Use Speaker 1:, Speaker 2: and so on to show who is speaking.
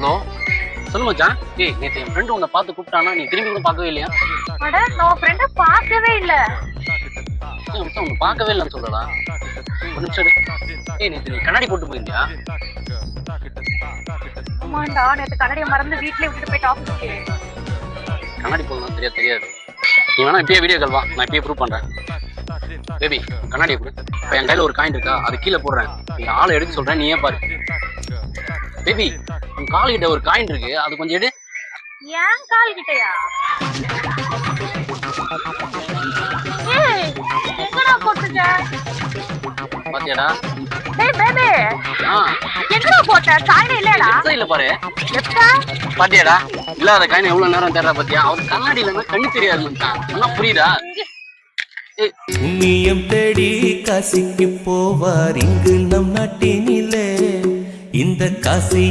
Speaker 1: Hello சொல்லு மச்சான். ஏய் நேத்து என் ஃப்ரெண்ட் உன்னை பார்த்து கூப்பிட்டானா, நீ திரும்பி கூட பார்க்கவே இல்லையா?
Speaker 2: அட நான் ஃப்ரெண்ட பார்க்கவே இல்ல.
Speaker 1: உன்னை பார்க்கவே இல்லைன்னு சொல்லடா. ஒரு நிமிஷம் இரு. ஏய் நேத்து நீ கண்ணாடி போட்டு போயிருந்தியா?
Speaker 2: ஆமாண்டா, நேத்து கண்ணாடியை மறந்து வீட்லயே விட்டுட்டு போயிட்டு ஆஃபீஸ்க்கு.
Speaker 1: கண்ணாடி போடலாம் தெரியாது. நீ வேணா இப்பயே வீடியோ கால் வா, நான் இப்பயே ப்ரூவ் பண்றேன். பேபி கண்ணாடியை கொடு. இப்போ என் கையில ஒரு காயின் இருக்கா, அது கீழே போடுறேன். நீ ஆளை எடுக்க சொல்றேன், நீ ஏன் பாரு. பேபி உன் கால் கிட்ட ஒரு காயின் இருக்கு, அது கொஞ்சம் எடு.
Speaker 2: ஏன் கால் கிட்டயா? ஏய் எங்கடா போட்டுட்ட?
Speaker 1: பாத்தியாடா?
Speaker 2: டேய் பேபி,
Speaker 1: ஆ
Speaker 2: எங்கடா போட்ட? காயினே இல்லடா.
Speaker 1: இல்ல பாரு.
Speaker 2: எப்பா?
Speaker 1: பாத்தியாடா? இல்லாத காயின் எவ்வளவு நேரம் தேடுறா பாத்தியா? அவர் கண்ணாடி இல்லைன்னா கண்ணு தெரியாது மச்சான். சொன்னா புரியுதா?
Speaker 3: புண்ணியம் தேடி காசிக்கு போவார் இங்கு நம் நாட்டினிலே இந்த காசி